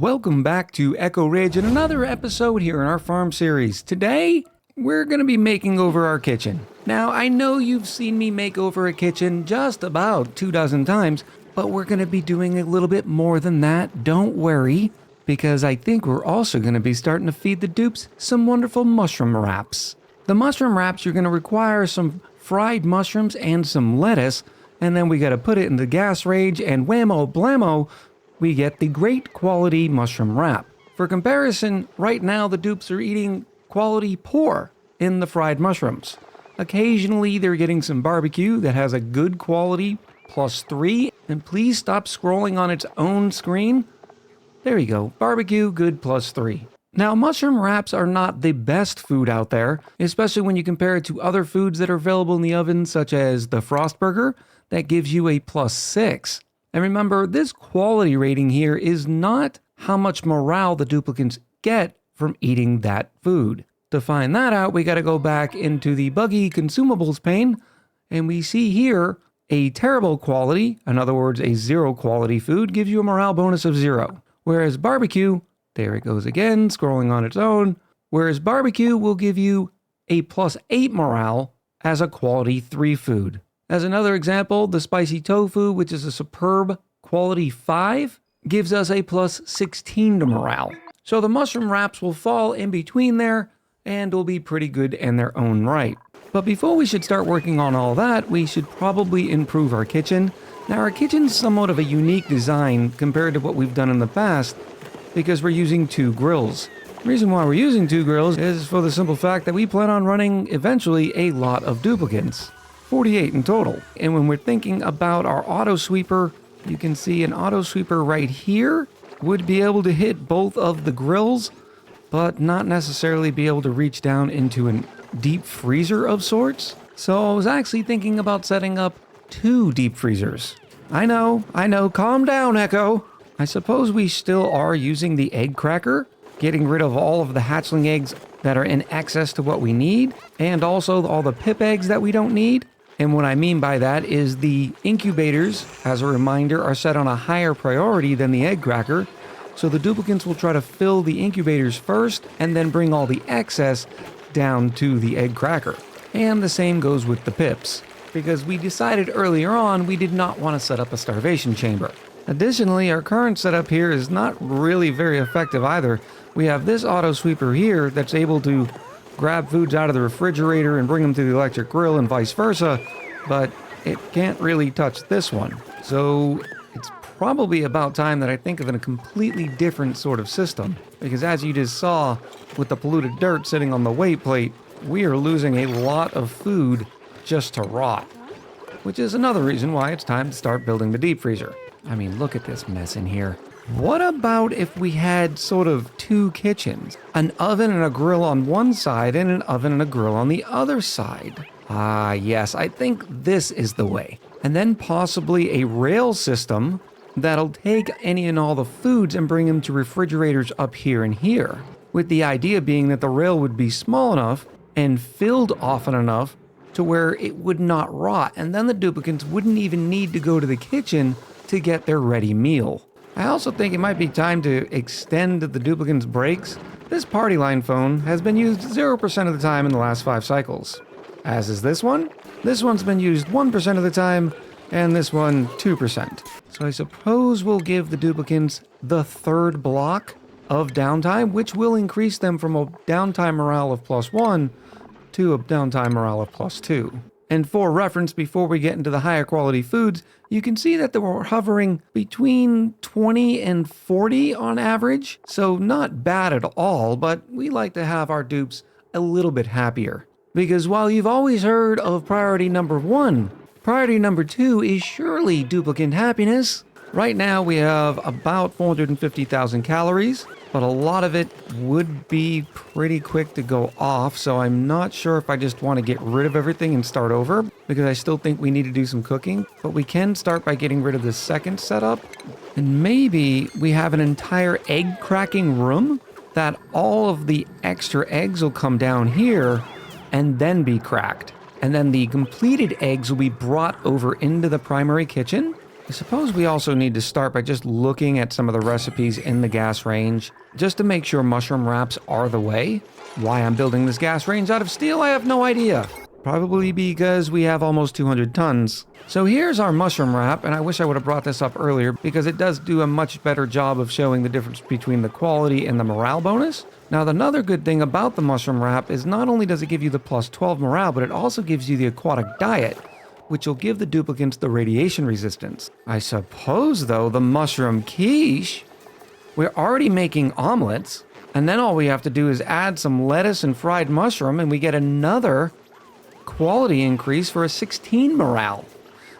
Welcome back to Echo Ridge and another episode here in our farm series. Today, we're going to be making over our kitchen. Now, I know you've seen me make over a kitchen just about 24 times, but we're going to be doing a little bit more than that. Don't worry, because I think we're also going to be starting to feed the dupes some wonderful mushroom wraps. The mushroom wraps, you're going to require some fried mushrooms and some lettuce, and then we got to put it in the gas range, and whammo blammo, we get the great quality mushroom wrap. For comparison, right now the dupes are eating quality poor in the fried mushrooms. Occasionally they're getting some barbecue that has a good quality +3, and please stop scrolling on its own screen. There you go, barbecue good +3. Now, mushroom wraps are not the best food out there, especially when you compare it to other foods that are available in the oven, such as the Frost Burger, that gives you a +6. And remember, this quality rating here is not how much morale the duplicants get from eating that food. To find that out, we got to go back into the buggy consumables pane, and we see here a terrible quality, in other words, a 0 quality food, gives you a morale bonus of 0. Whereas barbecue, there it goes again, scrolling on its own, whereas barbecue will give you a +8 morale as a quality 3 food. As another example, the spicy tofu, which is a superb quality 5, gives us a +16 to morale. So the mushroom wraps will fall in between there and will be pretty good in their own right. But before we should start working on all that, we should probably improve our kitchen. Now, our kitchen's somewhat of a unique design compared to what we've done in the past because we're using 2 grills. The reason why we're using 2 grills is for the simple fact that we plan on running eventually a lot of duplicants. 48 in total. And when we're thinking about our auto sweeper, you can see an auto sweeper right here would be able to hit both of the grills, but not necessarily be able to reach down into a deep freezer of sorts. So I was actually thinking about setting up 2 deep freezers. I know, calm down, Echo. I suppose we still are using the egg cracker, getting rid of all of the hatchling eggs that are in excess to what we need, and also all the pip eggs that we don't need. And what I mean by that is the incubators, as a reminder, are set on a higher priority than the egg cracker. So the duplicants will try to fill the incubators first and then bring all the excess down to the egg cracker. And the same goes with the pips, because we decided earlier on we did not want to set up a starvation chamber. Additionally, our current setup here is not really very effective either. We have this auto sweeper here that's able to grab foods out of the refrigerator and bring them to the electric grill and vice versa, but it can't really touch this one. So it's probably about time that I think of a completely different sort of system, because as you just saw with the polluted dirt sitting on the weight plate, we are losing a lot of food just to rot, which is another reason why it's time to start building the deep freezer. I mean, look at this mess in here. What about if we had sort of 2 kitchens? An oven and a grill on one side and an oven and a grill on the other side. Ah, yes, I think this is the way. And then possibly a rail system that'll take any and all the foods and bring them to refrigerators up here and here. With the idea being that the rail would be small enough and filled often enough to where it would not rot. And then the duplicants wouldn't even need to go to the kitchen to get their ready meal. I also think it might be time to extend the duplicant's breaks. This party line phone has been used 0% of the time in the last 5 cycles. As is this one. This one's been used 1% of the time, and this one 2%. So I suppose we'll give the duplicants the 3rd block of downtime, which will increase them from a downtime morale of +1 to a downtime morale of +2. And for reference, before we get into the higher quality foods, you can see that we're hovering between 20 and 40 on average. So not bad at all, but we like to have our dupes a little bit happier. Because while you've always heard of priority number 1, priority number 2 is surely duplicant happiness. Right now we have about 450,000 calories, but a lot of it would be pretty quick to go off, so I'm not sure if I just want to get rid of everything and start over, because I still think we need to do some cooking. But we can start by getting rid of the second setup, and maybe we have an entire egg cracking room that all of the extra eggs will come down here and then be cracked. And then the completed eggs will be brought over into the primary kitchen, I suppose we also need to start by just looking at some of the recipes in the gas range, just to make sure mushroom wraps are the way. Why I'm building this gas range out of steel, I have no idea. Probably because we have almost 200 tons. So here's our mushroom wrap, and I wish I would have brought this up earlier because it does do a much better job of showing the difference between the quality and the morale bonus. Now, another good thing about the mushroom wrap is not only does it give you the plus 12 morale, but it also gives you the aquatic diet, which will give the duplicants the radiation resistance. I suppose, though, the mushroom quiche, we're already making omelets, and then all we have to do is add some lettuce and fried mushroom, and we get another quality increase for a 16 morale.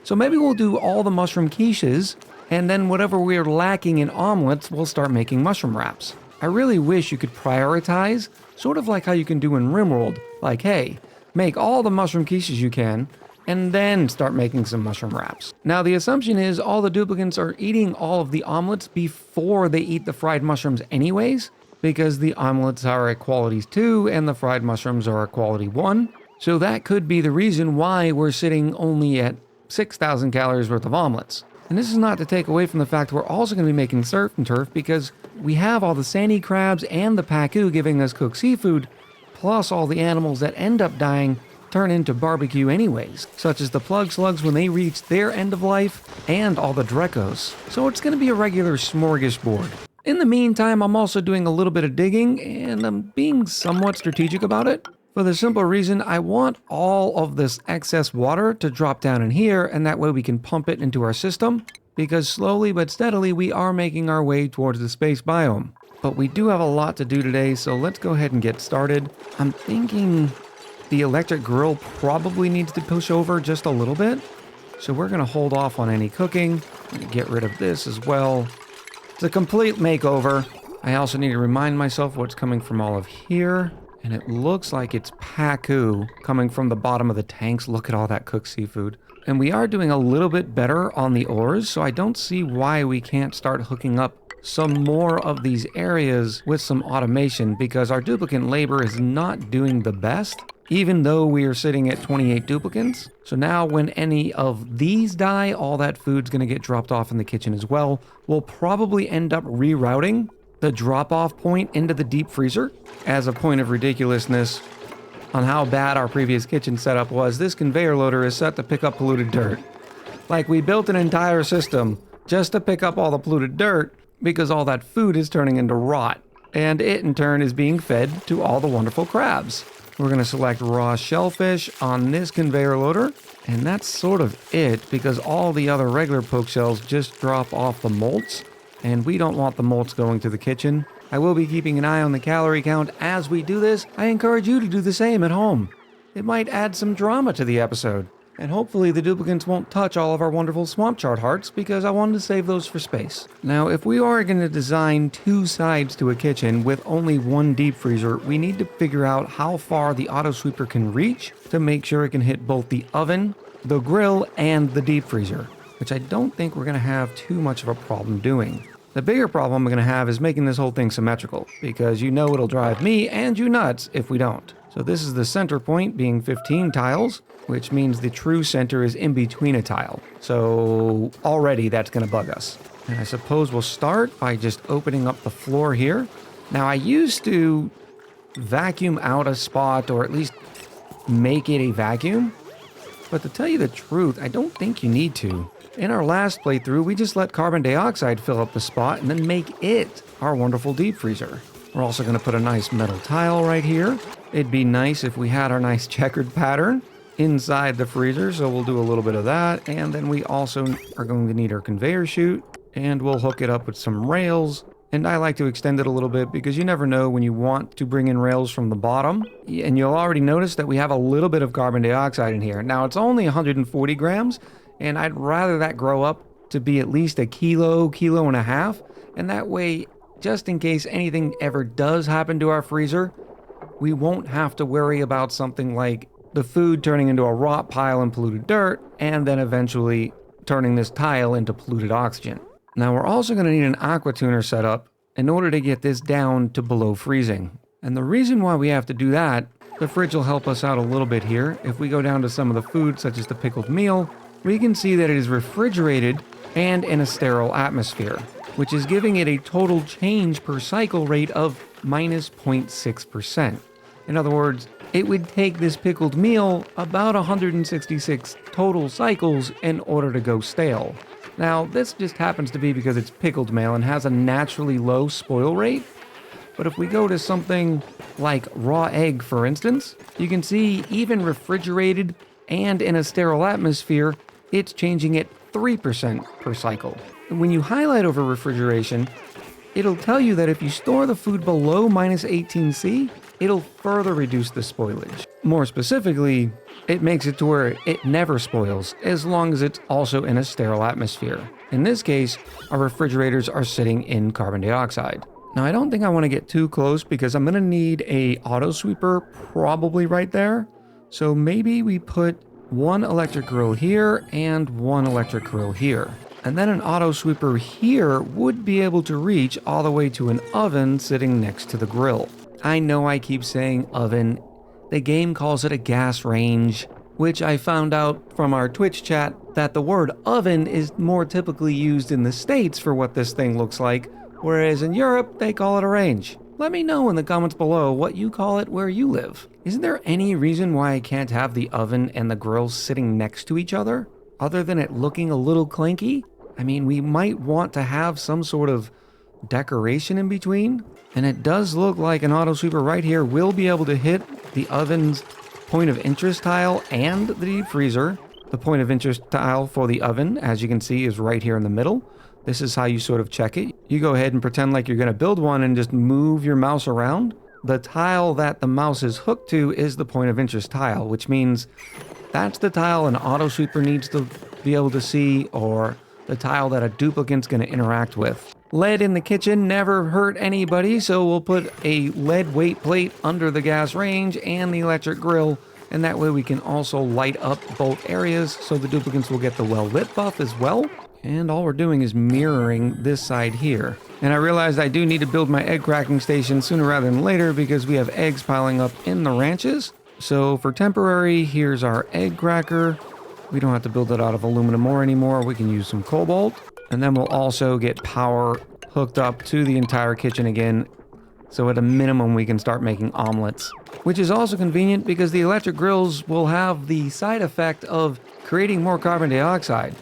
So maybe we'll do all the mushroom quiches, and then whatever we're lacking in omelets, we'll start making mushroom wraps. I really wish you could prioritize, sort of like how you can do in RimWorld. Like, hey, make all the mushroom quiches you can, and then start making some mushroom wraps. Now, the assumption is all the duplicants are eating all of the omelets before they eat the fried mushrooms anyways, because the omelets are at qualities 2 and the fried mushrooms are at quality 1. So that could be the reason why we're sitting only at 6,000 calories worth of omelets. And this is not to take away from the fact we're also going to be making surf and turf because we have all the sandy crabs and the pacu giving us cooked seafood, plus all the animals that end up dying turn into barbecue anyways, such as the plug slugs when they reach their end of life, and all the drecos. So it's going to be a regular smorgasbord. In the meantime, I'm also doing a little bit of digging, and I'm being somewhat strategic about it. For the simple reason, I want all of this excess water to drop down in here, and that way we can pump it into our system, because slowly but steadily we are making our way towards the space biome. But we do have a lot to do today, so let's go ahead and get started. I'm thinking the electric grill probably needs to push over just a little bit. So we're going to hold off on any cooking. Get rid of this as well. It's a complete makeover. I also need to remind myself what's coming from all of here. And it looks like it's pacu coming from the bottom of the tanks. Look at all that cooked seafood. And we are doing a little bit better on the ores, so I don't see why we can't start hooking up some more of these areas with some automation, because our duplicant labor is not doing the best, even though we are sitting at 28 duplicants. So now when any of these die, all that food's going to get dropped off in the kitchen as well. We'll probably end up rerouting the drop-off point into the deep freezer. As a point of ridiculousness on how bad our previous kitchen setup was, this conveyor loader is set to pick up polluted dirt. Like, we built an entire system just to pick up all the polluted dirt because all that food is turning into rot, and it in turn is being fed to all the wonderful crabs. We're going to select raw shellfish on this conveyor loader, and that's sort of it, because all the other regular poke shells just drop off the molts, and we don't want the molts going to the kitchen. I will be keeping an eye on the calorie count as we do this. I encourage you to do the same at home. It might add some drama to the episode. And hopefully the duplicants won't touch all of our wonderful swamp chart hearts, because I wanted to save those for space. Now, if we are going to design 2 sides to a kitchen with only 1 deep freezer, we need to figure out how far the auto sweeper can reach to make sure it can hit both the oven, the grill, and the deep freezer, which I don't think we're going to have too much of a problem doing. The bigger problem we're going to have is making this whole thing symmetrical, because you know it'll drive me and you nuts if we don't. So this is the center point being 15 tiles, which means the true center is in between a tile. So already that's going to bug us. And I suppose we'll start by just opening up the floor here. Now, I used to vacuum out a spot, or at least make it a vacuum. But to tell you the truth, I don't think you need to. In our last playthrough, we just let carbon dioxide fill up the spot and then make it our wonderful deep freezer. We're also going to put a nice metal tile right here. It'd be nice if we had our nice checkered pattern inside the freezer, so we'll do a little bit of that. And then we also are going to need our conveyor chute, and we'll hook it up with some rails. And I like to extend it a little bit because you never know when you want to bring in rails from the bottom. And you'll already notice that we have a little bit of carbon dioxide in here. Now, it's only 140 grams, and I'd rather that grow up to be at least a kilo and a half. And that way, just in case anything ever does happen to our freezer, we won't have to worry about something like the food turning into a rot pile and polluted dirt, and then eventually turning this tile into polluted oxygen. Now, we're also going to need an Aquatuner setup in order to get this down to below freezing. And the reason why we have to do that, the fridge will help us out a little bit here. If we go down to some of the food, such as the pickled meal, we can see that it is refrigerated and in a sterile atmosphere, which is giving it a total change per cycle rate of minus 0.6%. In other words, it would take this pickled meal about 166 total cycles in order to go stale. Now, this just happens to be because it's pickled meal and has a naturally low spoil rate. But if we go to something like raw egg, for instance, you can see even refrigerated and in a sterile atmosphere, it's changing at 3% per cycle. And when you highlight over refrigeration, it'll tell you that if you store the food below minus 18°C, it'll further reduce the spoilage. More specifically, it makes it to where it never spoils as long as it's also in a sterile atmosphere. In this case, our refrigerators are sitting in carbon dioxide. Now, I don't think I want to get too close because I'm going to need a auto sweeper probably right there. So maybe we put one electric grill here and one electric grill here. And then an auto sweeper here would be able to reach all the way to an oven sitting next to the grill. I know I keep saying oven. The game calls it a gas range, which I found out from our Twitch chat that the word oven is more typically used in the States for what this thing looks like, whereas in Europe, they call it a range. Let me know in the comments below what you call it where you live. Isn't there any reason why I can't have the oven and the grill sitting next to each other, other than it looking a little clanky? I mean, we might want to have some sort of decoration in between. And it does look like an auto sweeper right here will be able to hit the oven's point of interest tile and the deep freezer. The point of interest tile for the oven, as you can see, is right here in the middle. This is how you sort of check it. You go ahead and pretend like you're going to build one and just move your mouse around. The tile that the mouse is hooked to is the point of interest tile, which means that's the tile an auto sweeper needs to be able to see, or the tile that a duplicate's going to interact with. Lead in the kitchen never hurt anybody, so we'll put a lead weight plate under the gas range and the electric grill, and that way we can also light up both areas so the duplicates will get the well-lit buff as well. And all we're doing is mirroring this side here. And I realized I do need to build my egg cracking station sooner rather than later because we have eggs piling up in the ranches. So for temporary, here's our egg cracker. We don't have to build it out of aluminum ore anymore. We can use some cobalt. And then we'll also get power hooked up to the entire kitchen again. So at a minimum, we can start making omelets, which is also convenient because the electric grills will have the side effect of creating more carbon dioxide.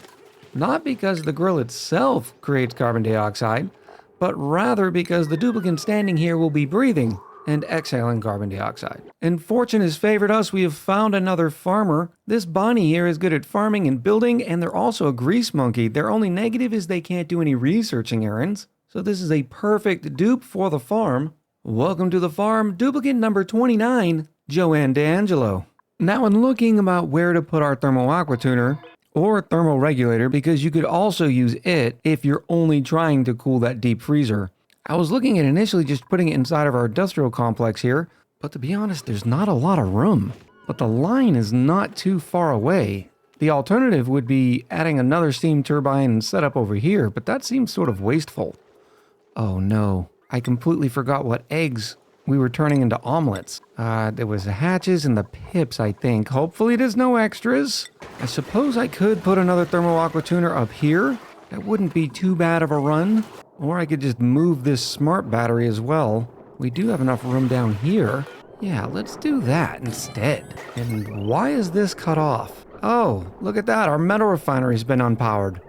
Not because the grill itself creates carbon dioxide, but rather because the duplicate standing here will be breathing and exhaling carbon dioxide. And fortune has favored us. We have found another farmer. This Bonnie here is good at farming and building, and they're also a grease monkey. Their only negative is they can't do any researching errands. So this is a perfect dupe for the farm. Welcome to the farm, duplicate number 29, Joanne D'Angelo. Now in looking about where to put our thermal Aquatuner, or thermal regulator, because you could also use it if you're only trying to cool that deep freezer. I was looking at initially just putting it inside of our industrial complex here, but to be honest, there's not a lot of room. But the line is not too far away. The alternative would be adding another steam turbine and setup over here, but that seems sort of wasteful. Oh no, I completely forgot what eggs we were turning into omelets. There was the hatches and the pips, I think. Hopefully there's no extras. I suppose I could put another thermal Aquatuner up here. That wouldn't be too bad of a run. Or I could just move this smart battery as well. We do have enough room down here. Yeah, let's do that instead. And why is this cut off? Oh, look at that. Our metal refinery's been unpowered.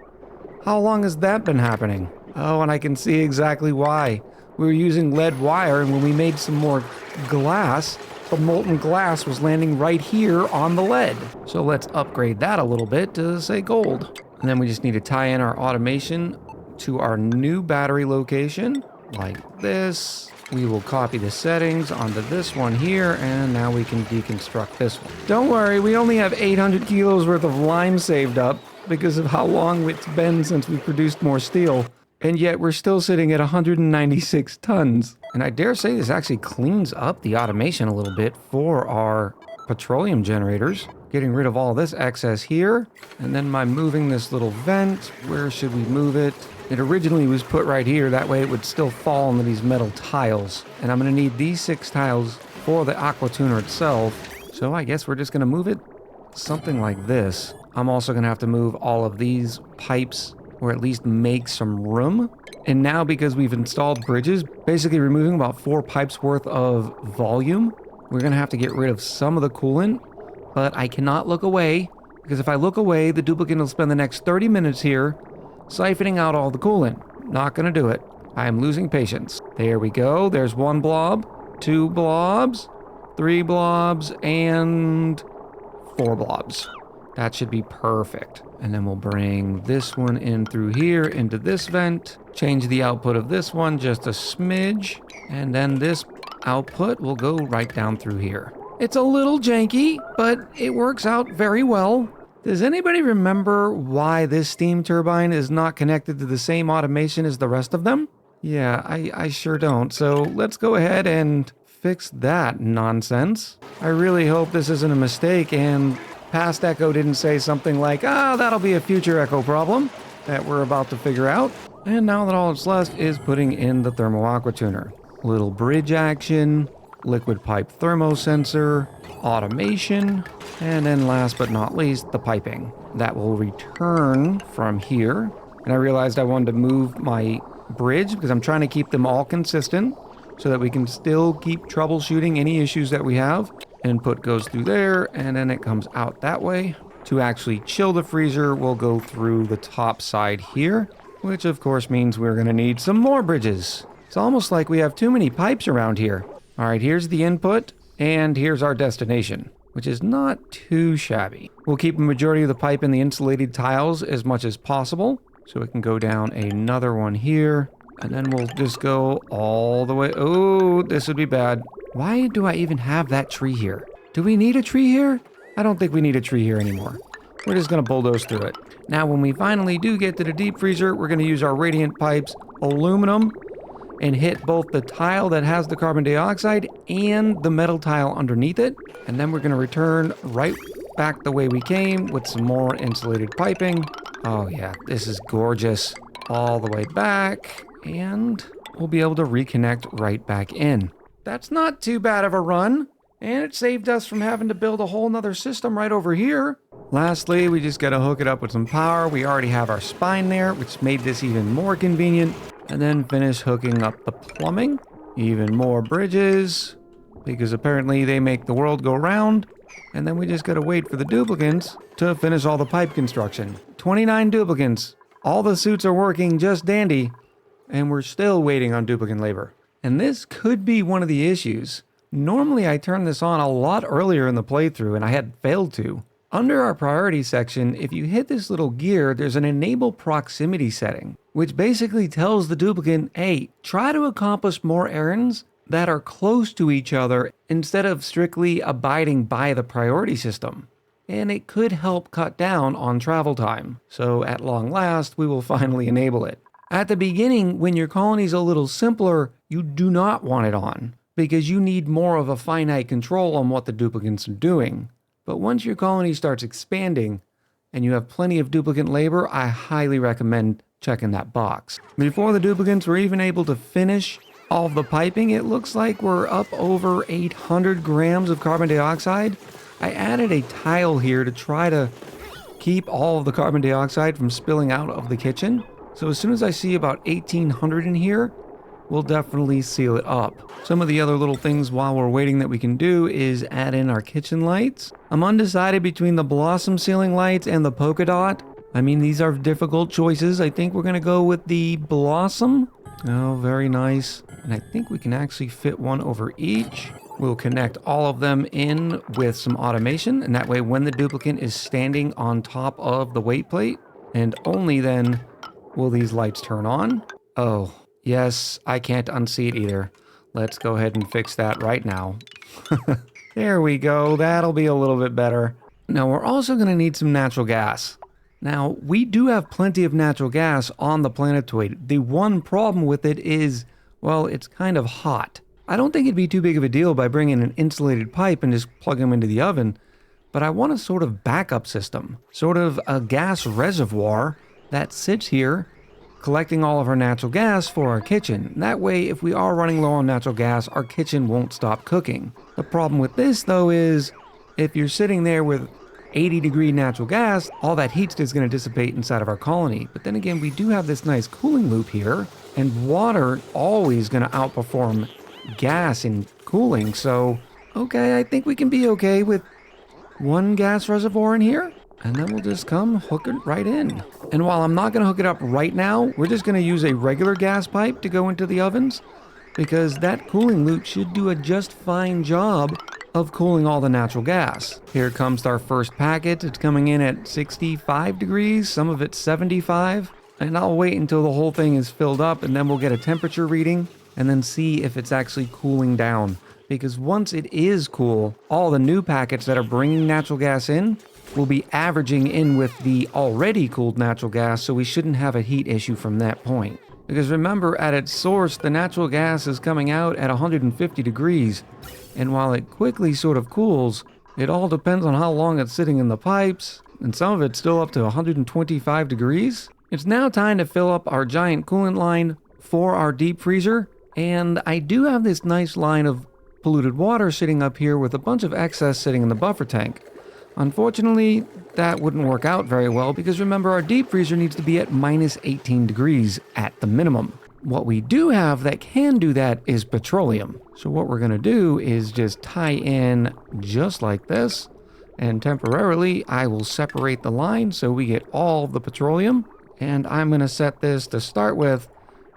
How long has that been happening? Oh, and I can see exactly why. We were using lead wire, and when we made some more glass, the molten glass was landing right here on the lead. So let's upgrade that a little bit to, say, gold. And then we just need to tie in our automation to our new battery location, like this. We will copy the settings onto this one here, and now we can deconstruct this one. Don't worry, we only have 800 kilos worth of lime saved up because of how long it's been since we produced more steel. And yet we're still sitting at 196 tons. And I dare say this actually cleans up the automation a little bit for our petroleum generators. Getting rid of all this excess here. And then by moving this little vent, where should we move it? It originally was put right here. That way it would still fall into these metal tiles. And I'm going to need these 6 tiles for the Aquatuner itself. So I guess we're just going to move it something like this. I'm also going to have to move all of these pipes or at least make some room. And now because we've installed bridges, basically removing about 4 pipes worth of volume, we're gonna have to get rid of some of the coolant, but I cannot look away, because if I look away, the duplicate will spend the next 30 minutes here siphoning out all the coolant. Not gonna do it. I am losing patience. There we go. There's 1 blob, 2 blobs, 3 blobs, and 4 blobs. That should be perfect. And then we'll bring this one in through here into this vent. Change the output of this one just a smidge. And then this output will go right down through here. It's a little janky, but it works out very well. Does anybody remember why this steam turbine is not connected to the same automation as the rest of them? Yeah, I sure don't. So let's go ahead and fix that nonsense. I really hope this isn't a mistake and past Echo didn't say something like, that'll be a future Echo problem that we're about to figure out. And now that all that's left is putting in the thermo Aquatuner. Little bridge action, liquid pipe thermo sensor, automation, and then last but not least, the piping. That will return from here. And I realized I wanted to move my bridge because I'm trying to keep them all consistent so that we can still keep troubleshooting any issues that we have. Input goes through there, and then it comes out that way. To actually chill the freezer, we'll go through the top side here, which of course means we're going to need some more bridges. It's almost like we have too many pipes around here. All right, here's the input, and here's our destination, which is not too shabby. We'll keep a majority of the pipe in the insulated tiles as much as possible, so we can go down another one here, and then we'll just go all the way. Oh, this would be bad. Why do I even have that tree here? Do we need a tree here? I don't think we need a tree here anymore. We're just gonna bulldoze through it. Now, when we finally do get to the deep freezer, we're gonna use our radiant pipes, aluminum, and hit both the tile that has the carbon dioxide and the metal tile underneath it. And then we're gonna return right back the way we came with some more insulated piping. Oh yeah, this is gorgeous. All the way back, and we'll be able to reconnect right back in. That's not too bad of a run, and it saved us from having to build a whole nother system right over here. Lastly, we just gotta hook it up with some power. We already have our spine there, which made this even more convenient. And then finish hooking up the plumbing. Even more bridges, because apparently they make the world go round. And then we just gotta wait for the duplicants to finish all the pipe construction. 29 duplicants. All the suits are working just dandy, and we're still waiting on duplicant labor. And this could be one of the issues. Normally I turn this on a lot earlier in the playthrough, and I had failed to. Under our priority section, if you hit this little gear, there's an enable proximity setting, which basically tells the duplicant, hey, try to accomplish more errands that are close to each other instead of strictly abiding by the priority system. And it could help cut down on travel time. So at long last, we will finally enable it. At the beginning, when your colony is a little simpler, you do not want it on, because you need more of a finite control on what the duplicants are doing. But once your colony starts expanding and you have plenty of duplicant labor, I highly recommend checking that box. Before the duplicants were even able to finish all of the piping, it looks like we're up over 800 grams of carbon dioxide. I added a tile here to try to keep all of the carbon dioxide from spilling out of the kitchen. So as soon as I see about 1800 in here, we'll definitely seal it up. Some of the other little things while we're waiting that we can do is add in our kitchen lights. I'm undecided between the blossom ceiling lights and the polka dot. I mean, these are difficult choices. I think we're gonna go with the blossom. Oh, very nice. And I think we can actually fit one over each. We'll connect all of them in with some automation, and that way when the duplicant is standing on top of the weight plate, and only then will these lights turn on. Oh, yes, I can't unsee it either. Let's go ahead and fix that right now. There we go, that'll be a little bit better. Now we're also gonna need some natural gas. Now, we do have plenty of natural gas on the planetoid. The one problem with it is, well, it's kind of hot. I don't think it'd be too big of a deal by bringing an insulated pipe and just plug them into the oven, but I want a sort of backup system, sort of a gas reservoir that sits here collecting all of our natural gas for our kitchen. That way, if we are running low on natural gas, our kitchen won't stop cooking. The problem with this, though, is if you're sitting there with 80-degree natural gas, all that heat is going to dissipate inside of our colony. But then again, we do have this nice cooling loop here, and water always going to outperform gas in cooling. So, okay, I think we can be okay with one gas reservoir in here, and then we'll just come hook it right in. And while I'm not going to hook it up right now, we're just going to use a regular gas pipe to go into the ovens, because that cooling loop should do a just fine job of cooling all the natural gas. Here comes our first packet. It's coming in at 65 degrees, some of it 75. And I'll wait until the whole thing is filled up, and then we'll get a temperature reading and then see if it's actually cooling down. Because once it is cool, all the new packets that are bringing natural gas in will be averaging in with the already cooled natural gas, so we shouldn't have a heat issue from that point. Because remember, at its source, the natural gas is coming out at 150 degrees, and while it quickly sort of cools, it all depends on how long it's sitting in the pipes, and some of it's still up to 125 degrees. It's now time to fill up our giant coolant line for our deep freezer, and I do have this nice line of polluted water sitting up here with a bunch of excess sitting in the buffer tank. Unfortunately, that wouldn't work out very well because remember, our deep freezer needs to be at minus 18 degrees at the minimum. What we do have that can do that is petroleum. So what we're going to do is just tie in just like this, and temporarily I will separate the line so we get all the petroleum, and I'm going to set this to start with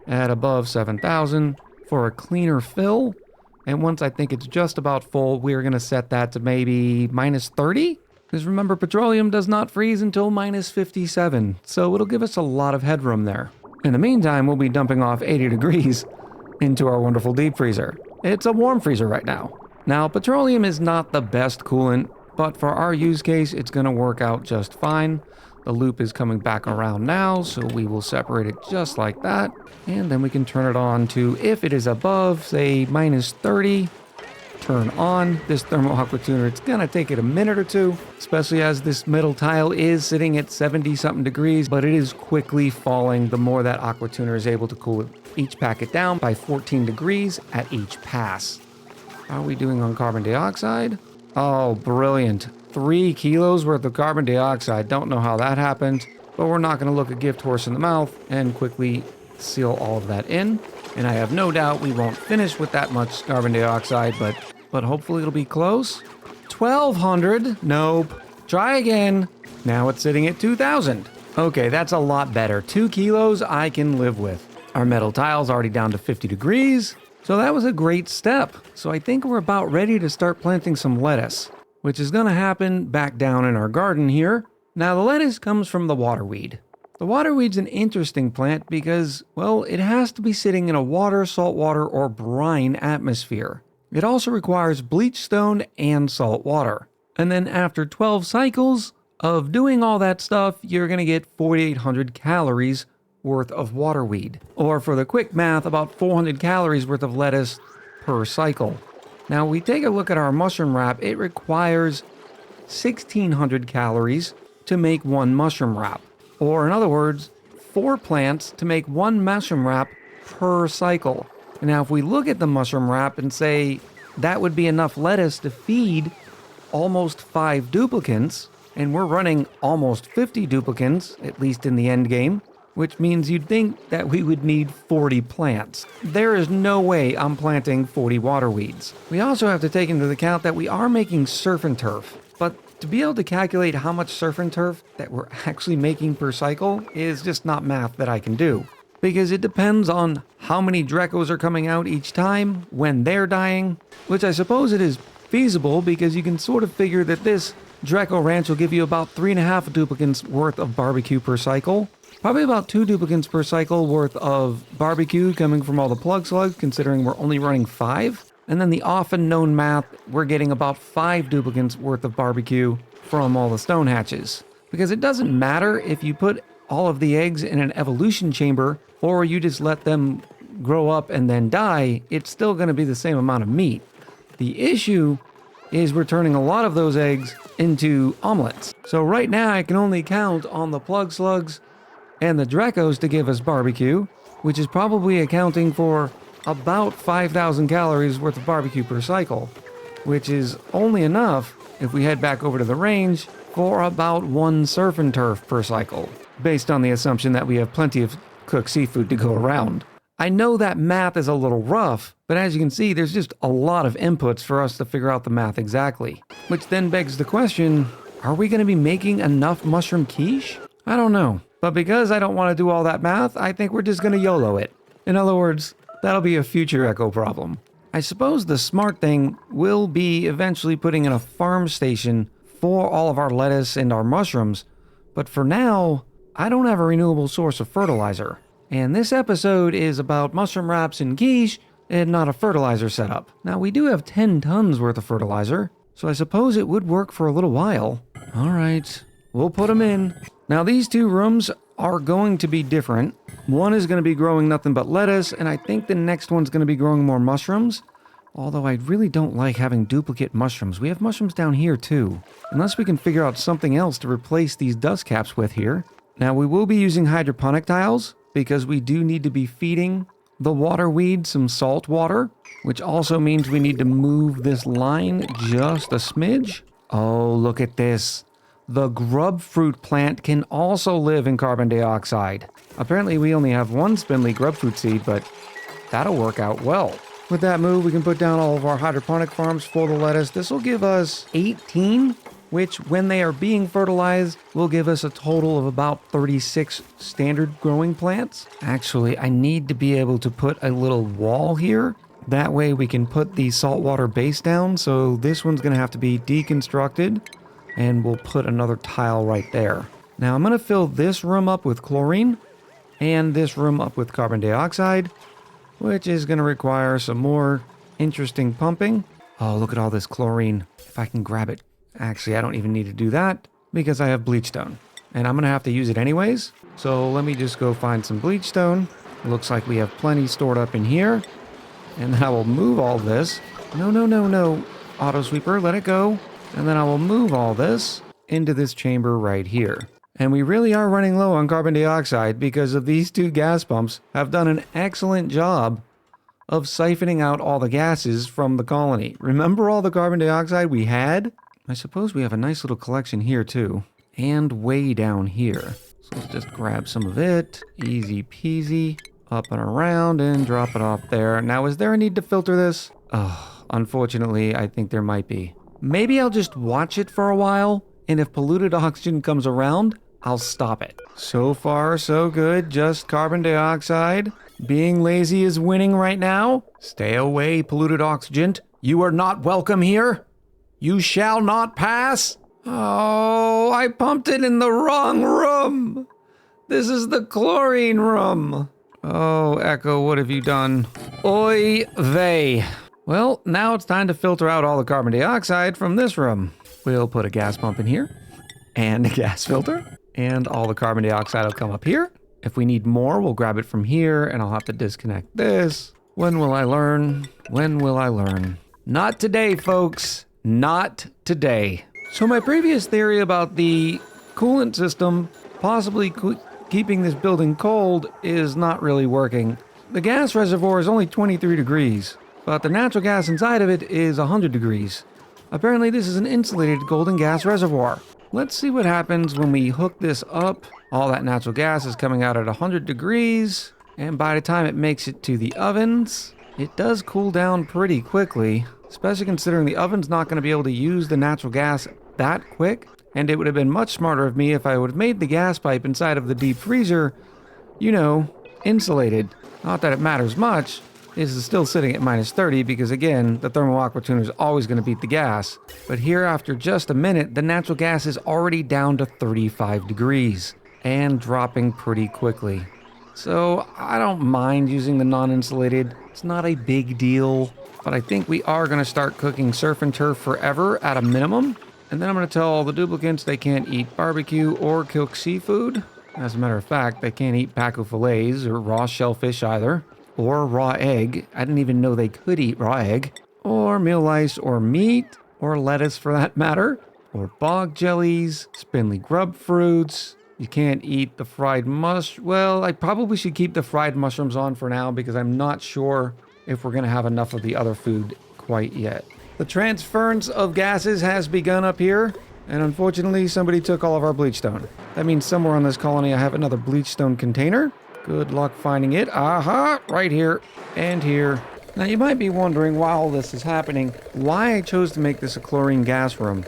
at above 7,000 for a cleaner fill. And once I think it's just about full, we're going to set that to maybe minus 30. Because remember, petroleum does not freeze until minus 57, so it'll give us a lot of headroom there. In the meantime, we'll be dumping off 80 degrees into our wonderful deep freezer. It's a warm freezer right now. Now, petroleum is not the best coolant, but for our use case, it's going to work out just fine. The loop is coming back around now, so we will separate it just like that. And then we can turn it on to, if it is above, say, minus 30, turn on this thermal Aquatuner. It's going to take it a minute or two, especially as this metal tile is sitting at 70-something degrees, but it is quickly falling the more that Aquatuner is able to cool each packet down by 14 degrees at each pass. How are we doing on carbon dioxide? Oh, brilliant. 3 kilos worth of carbon dioxide. Don't know how that happened, but we're not going to look a gift horse in the mouth and quickly seal all of that in. And I have no doubt we won't finish with that much carbon dioxide, but hopefully it'll be close. 1,200. Nope. Try again. Now it's sitting at 2,000. Okay, that's a lot better. 2 kilos I can live with. Our metal tile's already down to 50 degrees. So that was a great step. So I think we're about ready to start planting some lettuce, which is going to happen back down in our garden here. Now the lettuce comes from the waterweed. The waterweed's an interesting plant because, well, it has to be sitting in a water, saltwater, or brine atmosphere. It also requires bleach stone and salt water. And then after 12 cycles of doing all that stuff, you're going to get 4,800 calories worth of waterweed. Or for the quick math, about 400 calories worth of lettuce per cycle. Now we take a look at our mushroom wrap. It requires 1,600 calories to make one mushroom wrap. Or in other words, 4 plants to make one mushroom wrap per cycle. Now, if we look at the mushroom wrap and say that would be enough lettuce to feed almost 5 duplicants, and we're running almost 50 duplicants, at least in the end game, which means you'd think that we would need 40 plants. There is no way I'm planting 40 water weeds. We also have to take into account that we are making surf and turf, but to be able to calculate how much surf and turf that we're actually making per cycle is just not math that I can do. Because it depends on how many Drecos are coming out each time, when they're dying, which I suppose it is feasible because you can sort of figure that this Dreco ranch will give you about 3.5 duplicants worth of barbecue per cycle. Probably about 2 duplicants per cycle worth of barbecue coming from all the plug slugs, considering we're only running 5. And then the often known math, we're getting about 5 duplicants worth of barbecue from all the stone hatches. Because it doesn't matter if you put all of the eggs in an evolution chamber or you just let them grow up and then die, it's still going to be the same amount of meat. The issue is we're turning a lot of those eggs into omelets. So right now I can only count on the plug slugs and the Drecos to give us barbecue, which is probably accounting for about 5,000 calories worth of barbecue per cycle, which is only enough, if we head back over to the range, for about 1 surf and turf per cycle, based on the assumption that we have plenty of cooked seafood to go around. I know that math is a little rough, but as you can see, there's just a lot of inputs for us to figure out the math exactly. Which then begs the question, are we going to be making enough mushroom quiche? I don't know. But because I don't want to do all that math, I think we're just going to YOLO it. In other words, that'll be a future Echo problem. I suppose the smart thing will be eventually putting in a farm station for all of our lettuce and our mushrooms, but for now, I don't have a renewable source of fertilizer. And this episode is about mushroom wraps and quiche and not a fertilizer setup. Now, we do have 10 tons worth of fertilizer, so I suppose it would work for a little while. All right, we'll put them in. Now, these 2 rooms are going to be different. One is going to be growing nothing but lettuce, and I think the next one's going to be growing more mushrooms. Although I really don't like having duplicate mushrooms. We have mushrooms down here too. Unless we can figure out something else to replace these dust caps with here. Now, we will be using hydroponic tiles because we do need to be feeding the water weed some salt water, which also means we need to move this line just a smidge. Oh, look at this. The grub fruit plant can also live in carbon dioxide. Apparently we only have 1 spindly grub fruit seed, but that'll work out well. With that move, we can put down all of our hydroponic farms for the lettuce. This will give us 18, which when they are being fertilized, will give us a total of about 36 standard growing plants. Actually, I need to be able to put a little wall here. That way we can put the saltwater base down. So this one's gonna have to be deconstructed, and we'll put another tile right there. Now I'm gonna fill this room up with chlorine and this room up with carbon dioxide, which is going to require some more interesting pumping. Oh, look at all this chlorine. If I can grab it. Actually, I don't even need to do that because I have bleach stone. And I'm going to have to use it anyways. So let me just go find some bleach stone. It looks like we have plenty stored up in here. And then I will move all this. No. Auto sweeper, let it go. And then I will move all this into this chamber right here. And we really are running low on carbon dioxide because of these 2 gas pumps have done an excellent job of siphoning out all the gases from the colony. Remember all the carbon dioxide we had? I suppose we have a nice little collection here too. And way down here. So let's just grab some of it. Easy peasy. Up and around and drop it off there. Now, is there a need to filter this? Oh, unfortunately, I think there might be. Maybe I'll just watch it for a while. And if polluted oxygen comes around, I'll stop it. So far, so good. Just carbon dioxide. Being lazy is winning right now. Stay away, polluted oxygen. You are not welcome here. You shall not pass. Oh, I pumped it in the wrong room. This is the chlorine room. Oh, Echo, what have you done? Oy vey. Well, now it's time to filter out all the carbon dioxide from this room. We'll put a gas pump in here and a gas filter. And all the carbon dioxide will come up here. If we need more, we'll grab it from here, and I'll have to disconnect this. When will I learn? When will I learn? Not today, folks. Not today. So my previous theory about the coolant system possibly keeping this building cold is not really working. The gas reservoir is only 23 degrees, but the natural gas inside of it is 100 degrees. Apparently, this is an insulated golden gas reservoir. Let's see what happens when we hook this up. All that natural gas is coming out at 100 degrees, and by the time it makes it to the ovens, it does cool down pretty quickly, especially considering the oven's not going to be able to use the natural gas that quick, and it would have been much smarter of me if I would have made the gas pipe inside of the deep freezer, you know, insulated. Not that it matters much. This is still sitting at minus 30 because, again, the thermal aquatuner is always going to beat the gas. But here, after just a minute, the natural gas is already down to 35 degrees and dropping pretty quickly. So I don't mind using the non-insulated. It's not a big deal. But I think we are going to start cooking surf and turf forever at a minimum. And then I'm going to tell all the duplicants they can't eat barbecue or cooked seafood. As a matter of fact, they can't eat Paco fillets or raw shellfish either. Or raw egg. I didn't even know they could eat raw egg. Or meal ice or meat. Or lettuce for that matter. Or bog jellies. Spindly grub fruits. You can't eat the fried Well, I probably should keep the fried mushrooms on for now because I'm not sure if we're going to have enough of the other food quite yet. The transference of gases has begun up here. And unfortunately, somebody took all of our bleach stone. That means somewhere on this colony I have another bleach stone container. Good luck finding it. Aha! Right here. And here. Now you might be wondering while all this is happening, why I chose to make this a chlorine gas room.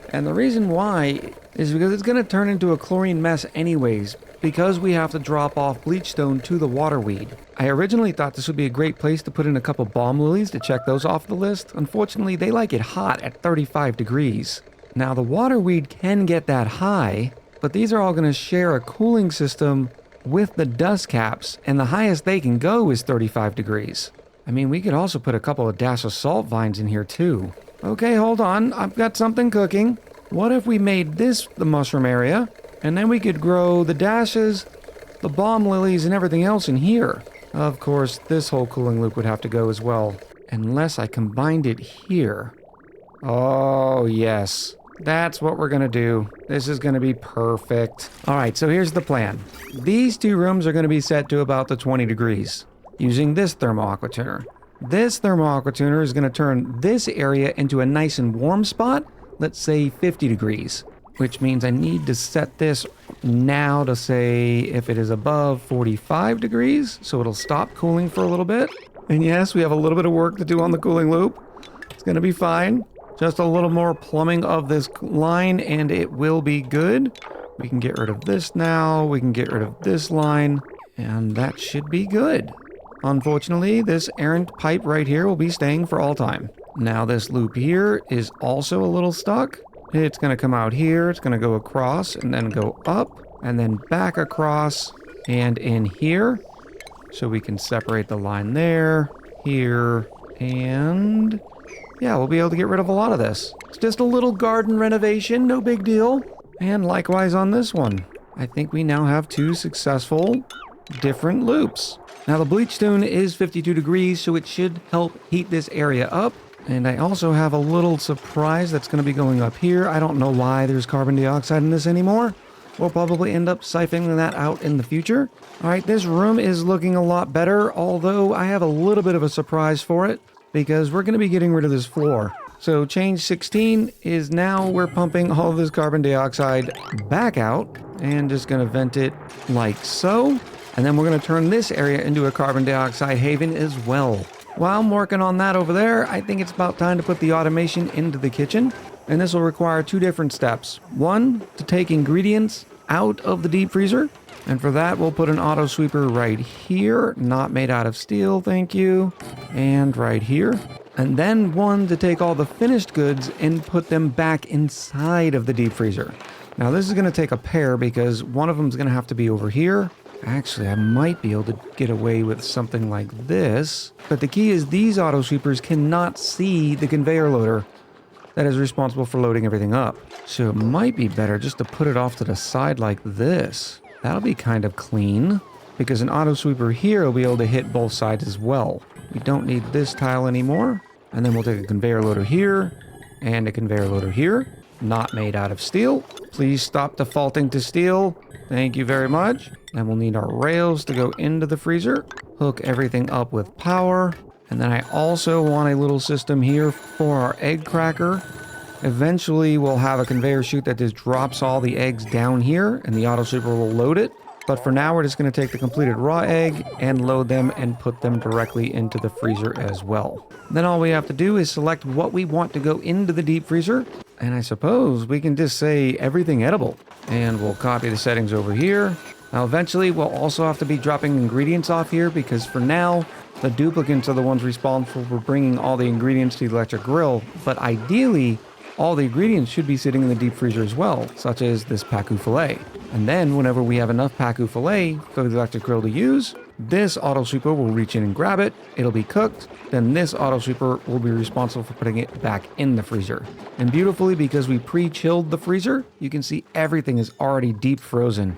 And the reason why is because it's going to turn into a chlorine mess anyways, because we have to drop off bleach stone to the waterweed. I originally thought this would be a great place to put in a couple balm lilies to check those off the list. Unfortunately, they like it hot at 35 degrees. Now the waterweed can get that high, but these are all going to share a cooling system with the dust caps, and the highest they can go is 35 degrees. I mean, we could also put a couple of dash of salt vines in here too. Okay, hold on. I've got something cooking. What if we made this the mushroom area, and then we could grow the dashes, the balm lilies, and everything else in here? Of course, this whole cooling loop would have to go as well, unless I combined it here. Oh, yes. That's what we're gonna do. This is gonna be perfect. All right, so here's the plan. These two rooms are gonna be set to about the 20 degrees. Using this thermal aquatuner. This thermal aquatuner is going to turn this area into a nice and warm spot, let's say 50 degrees, which means I need to set this now to say if it is above 45 degrees, so it'll stop cooling for a little bit. And yes, we have a little bit of work to do on the cooling loop. It's going to be fine. Just a little more plumbing of this line and it will be good. We can get rid of this now. We can get rid of this line and that should be good. Unfortunately, this errant pipe right here will be staying for all time. Now this loop here is also a little stuck. It's going to come out here, it's going to go across, and then go up, and then back across, and in here. So we can separate the line there, here, and yeah, we'll be able to get rid of a lot of this. It's just a little garden renovation, no big deal. And likewise on this one. I think we now have two successful different loops. Now the bleach stone is 52 degrees, so it should help heat this area up. And I also have a little surprise that's going to be going up here. I don't know why there's carbon dioxide in this anymore. We'll probably end up siphoning that out in the future. All right, this room is looking a lot better, although I have a little bit of a surprise for it because we're going to be getting rid of this floor. So change 16 is now we're pumping all of this carbon dioxide back out and just going to vent it like so. And then we're going to turn this area into a carbon dioxide haven as well. While I'm working on that over there, I think it's about time to put the automation into the kitchen. And this will require two different steps. One, to take ingredients out of the deep freezer. And for that, we'll put an auto sweeper right here, not made out of steel, thank you. And right here. And then one to take all the finished goods and put them back inside of the deep freezer. Now this is going to take a pair because one of them is going to have to be over here. Actually, I might be able to get away with something like this. But the key is these auto sweepers cannot see the conveyor loader that is responsible for loading everything up. So it might be better just to put it off to the side like this. That'll be kind of clean because an auto sweeper here will be able to hit both sides as well. We don't need this tile anymore. And then we'll take a conveyor loader here and a conveyor loader here. Not made out of steel. Please stop defaulting to steel. Thank you very much. And we'll need our rails to go into the freezer. Hook everything up with power. And then I also want a little system here for our egg cracker. Eventually we'll have a conveyor chute that just drops all the eggs down here and the auto sweeper will load it. But for now we're just going to take the completed raw egg and load them and put them directly into the freezer as well. Then all we have to do is select what we want to go into the deep freezer. And I suppose we can just say everything edible. And we'll copy the settings over here. Now eventually we'll also have to be dropping ingredients off here because for now the duplicates are the ones responsible for bringing all the ingredients to the electric grill. But ideally all the ingredients should be sitting in the deep freezer as well, such as this pacu filet. And then whenever we have enough pacu filet for the electric grill to use, this auto sweeper will reach in and grab it. It'll be cooked. Then this auto sweeper will be responsible for putting it back in the freezer. And beautifully, because we pre-chilled the freezer, you can see everything is already deep frozen,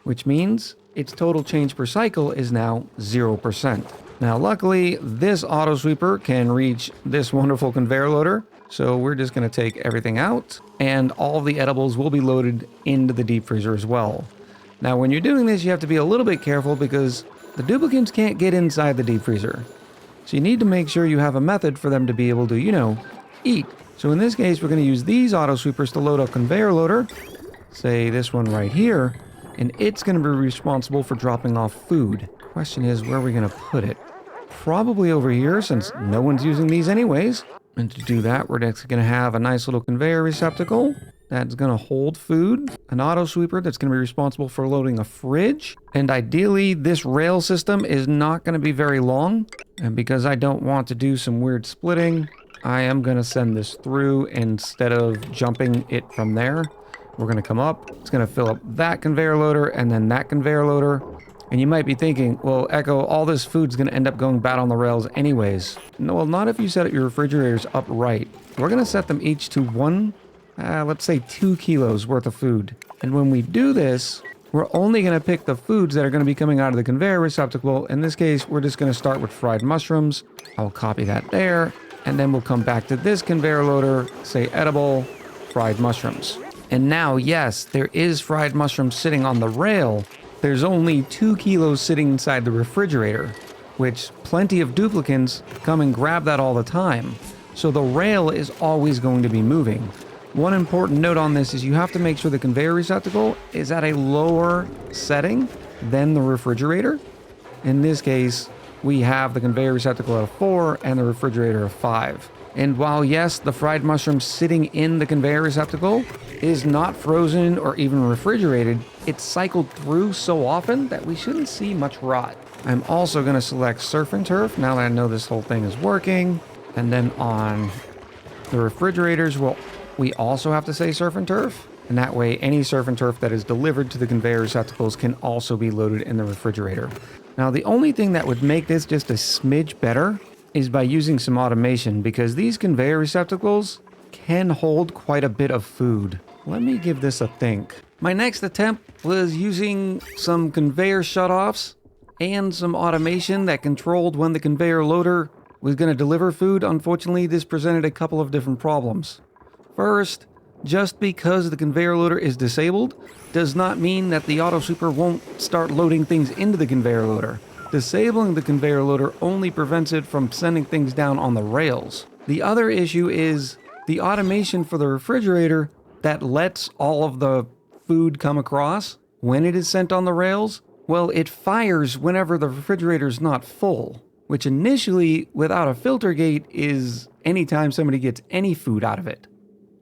which means its total change per cycle is now 0%. Now, luckily, this auto sweeper can reach this wonderful conveyor loader. So we're just going to take everything out and all the edibles will be loaded into the deep freezer as well. Now, when you're doing this, you have to be a little bit careful because the duplicates can't get inside the deep freezer. So you need to make sure you have a method for them to be able to, eat So in this case, we're going to use these auto sweepers to load a conveyor loader, say this one right here, and it's going to be responsible for dropping off food. Question is, where are we going to put it? Probably over here, since no one's using these anyways. And to do that, we're just going to have a nice little conveyor receptacle that's going to hold food, an auto sweeper that's going to be responsible for loading a fridge, and ideally this rail system is not going to be very long, and because I don't want to do some weird splitting, I am going to send this through instead of jumping it from there. We're going to come up, it's going to fill up that conveyor loader and then that conveyor loader. And you might be thinking, well, Echo, all this food's going to end up going bad on the rails anyways. No, well, not if you set your refrigerators upright. We're going to set them each to let's say 2 kilos worth of food. And when we do this, we're only going to pick the foods that are going to be coming out of the conveyor receptacle. In this case, we're just going to start with fried mushrooms. I'll copy that there. And then we'll come back to this conveyor loader, say edible, fried mushrooms. And now, yes, there is fried mushrooms sitting on the rail. There's only 2 kilos sitting inside the refrigerator, which plenty of duplicants come and grab that all the time. So the rail is always going to be moving. One important note on this is you have to make sure the conveyor receptacle is at a lower setting than the refrigerator. In this case, we have the conveyor receptacle at a 4 and the refrigerator a 5. And while yes, the fried mushroom sitting in the conveyor receptacle is not frozen or even refrigerated, it's cycled through so often that we shouldn't see much rot. I'm also going to select surf and turf now that I know this whole thing is working. And then on the refrigerators, we also have to say surf and turf. And that way, any surf and turf that is delivered to the conveyor receptacles can also be loaded in the refrigerator. Now, the only thing that would make this just a smidge better is by using some automation, because these conveyor receptacles can hold quite a bit of food. Let me give this a think. My next attempt was using some conveyor shutoffs and some automation that controlled when the conveyor loader was going to deliver food. Unfortunately, this presented a couple of different problems. First, just because the conveyor loader is disabled does not mean that the auto sweeper won't start loading things into the conveyor loader. Disabling the conveyor loader only prevents it from sending things down on the rails. The other issue is the automation for the refrigerator that lets all of the food come across when it is sent on the rails. Well, it fires whenever the refrigerator is not full, which initially, without a filter gate, is anytime somebody gets any food out of it,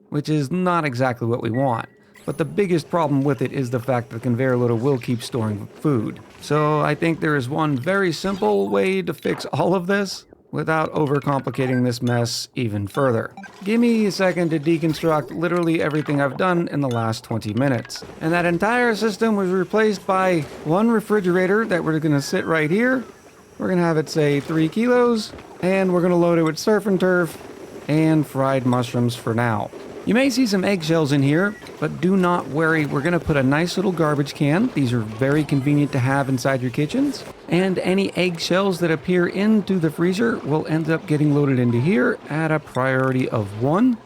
which is not exactly what we want. But the biggest problem with it is the fact that the conveyor loader will keep storing food. So I think there is one very simple way to fix all of this without overcomplicating this mess even further. Give me a second to deconstruct literally everything I've done in the last 20 minutes. And that entire system was replaced by one refrigerator that we're going to sit right here. We're going to have it say 3 kilos, and we're going to load it with surf and turf and fried mushrooms for now. You may see some eggshells in here, but do not worry, we're going to put a nice little garbage can. These are very convenient to have inside your kitchens. And any eggshells that appear into the freezer will end up getting loaded into here at a priority of 1.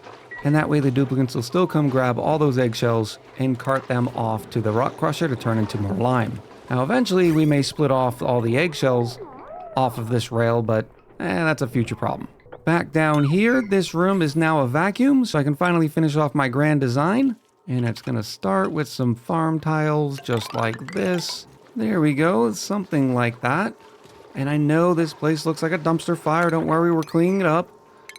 And that way the duplicants will still come grab all those eggshells and cart them off to the rock crusher to turn into more lime. Now eventually we may split off all the eggshells off of this rail, but that's a future problem. Back down here, this room is now a vacuum, so I can finally finish off my grand design. And it's going to start with some farm tiles, just like this. There we go, something like that. And I know this place looks like a dumpster fire. Don't worry, we're cleaning it up.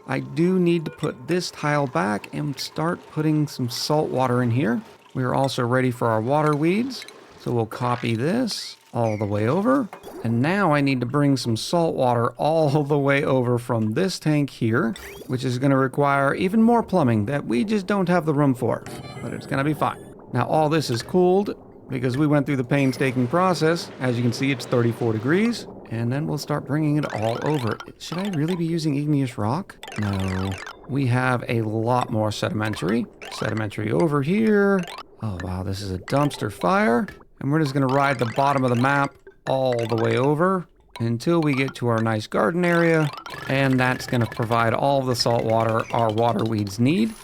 I do need to put this tile back and start putting some salt water in here. We're also ready for our water weeds. So we'll copy this all the way over. And now I need to bring some salt water all the way over from this tank here, which is going to require even more plumbing that we just don't have the room for, but it's going to be fine. Now all this is cooled because we went through the painstaking process. As you can see, it's 34 degrees, and then we'll start bringing it all over. Should I really be using igneous rock? No. We have a lot more sedimentary. Sedimentary over here. Oh wow, this is a dumpster fire. And we're just going to ride the bottom of the map all the way over until we get to our nice garden area. And that's going to provide all the salt water our water weeds need.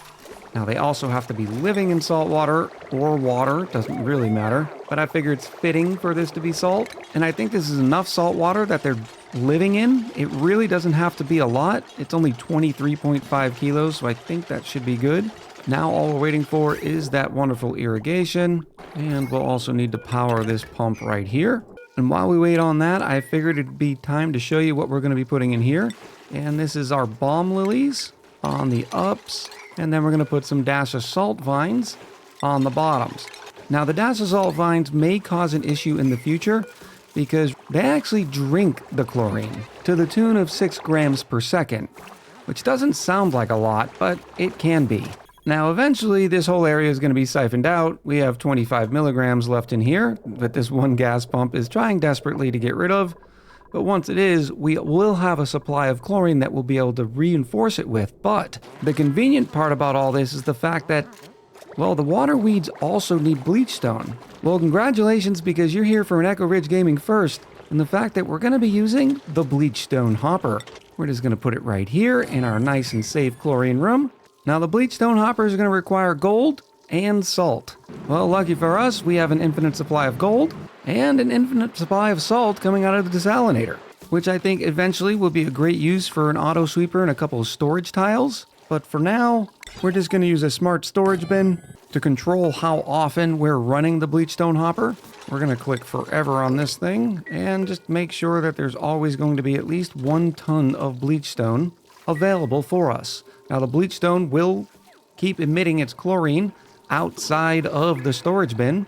Now they also have to be living in salt water or water, doesn't really matter, but I figure it's fitting for this to be salt. And I think this is enough salt water that they're living in. It really doesn't have to be a lot. It's only 23.5 kilos, so I think that should be good. Now all we're waiting for is that wonderful irrigation, and we'll also need to power this pump right here. And while we wait on that, I figured it'd be time to show you what we're going to be putting in here. And this is our balm lilies on the ups, and then we're going to put some dash of salt vines on the bottoms. Now the dash of salt vines may cause an issue in the future because they actually drink the chlorine to the tune of 6 grams per second, which doesn't sound like a lot, but it can be. Now eventually this whole area is going to be siphoned out. We have 25 milligrams left in here that this one gas pump is trying desperately to get rid of. But once it is, we will have a supply of chlorine that we'll be able to reinforce it with. But the convenient part about all this is the fact that, well, the water weeds also need bleach stone. Well, congratulations, because you're here for an Echo Ridge Gaming first, and the fact that we're going to be using the bleach stone hopper. We're just going to put it right here in our nice and safe chlorine room. Now the bleach stone hopper is going to require gold and salt. Well, lucky for us, we have an infinite supply of gold and an infinite supply of salt coming out of the desalinator, which I think eventually will be a great use for an auto sweeper and a couple of storage tiles. But for now, we're just going to use a smart storage bin to control how often we're running the bleach stone hopper. We're going to click forever on this thing and just make sure that there's always going to be at least 1 ton of bleach stone available for us. Now the bleach stone will keep emitting its chlorine outside of the storage bin,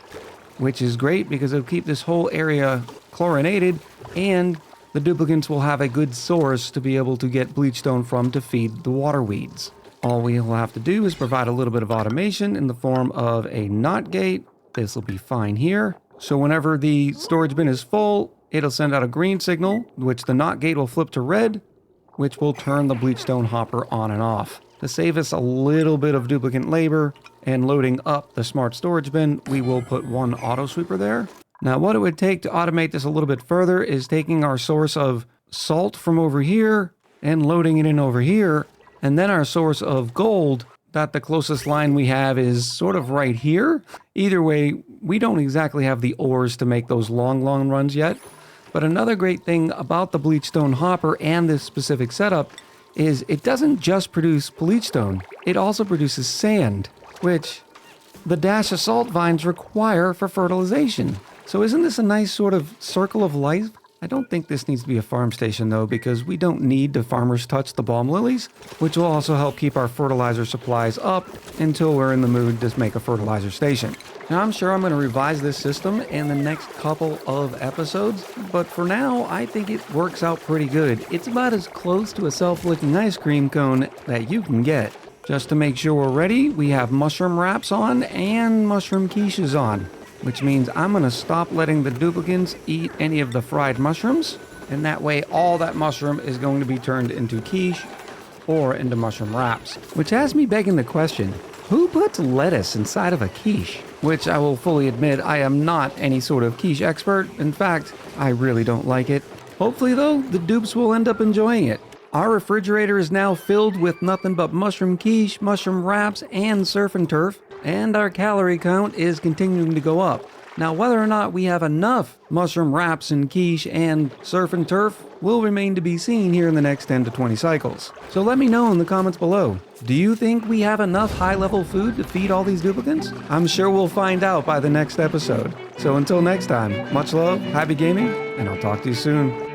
which is great because it'll keep this whole area chlorinated, and the duplicants will have a good source to be able to get bleach stone from to feed the water weeds. All we'll have to do is provide a little bit of automation in the form of a NOT gate. This will be fine here. So whenever the storage bin is full, it'll send out a green signal, which the NOT gate will flip to red, which will turn the bleach stone hopper on and off. To save us a little bit of duplicant labor and loading up the smart storage bin, we will put 1 auto sweeper there. Now what it would take to automate this a little bit further is taking our source of salt from over here and loading it in over here, and then our source of gold, that the closest line we have is sort of right here. Either way, we don't exactly have the ores to make those long runs yet. But another great thing about the bleach stone hopper and this specific setup is it doesn't just produce bleach stone, it also produces sand, which the dash of salt vines require for fertilization. So isn't this a nice sort of circle of life? I don't think this needs to be a farm station though, because we don't need the farmers touch the balm lilies, which will also help keep our fertilizer supplies up until we're in the mood to make a fertilizer station. Now I'm sure I'm going to revise this system in the next couple of episodes, but for now I think it works out pretty good. It's about as close to a self-licking ice cream cone that you can get. Just to make sure we're ready, we have mushroom wraps on and mushroom quiches on, which means I'm going to stop letting the duplicants eat any of the fried mushrooms, and that way all that mushroom is going to be turned into quiche or into mushroom wraps. Which has me begging the question, who puts lettuce inside of a quiche? Which I will fully admit I am not any sort of quiche expert. In fact, I really don't like it. Hopefully though, the dupes will end up enjoying it. Our refrigerator is now filled with nothing but mushroom quiche, mushroom wraps, and surf and turf, and our calorie count is continuing to go up. Now, whether or not we have enough mushroom wraps and quiche and surf and turf will remain to be seen here in the next 10 to 20 cycles. So let me know in the comments below. Do you think we have enough high-level food to feed all these duplicants? I'm sure we'll find out by the next episode. So until next time, much love, happy gaming, and I'll talk to you soon.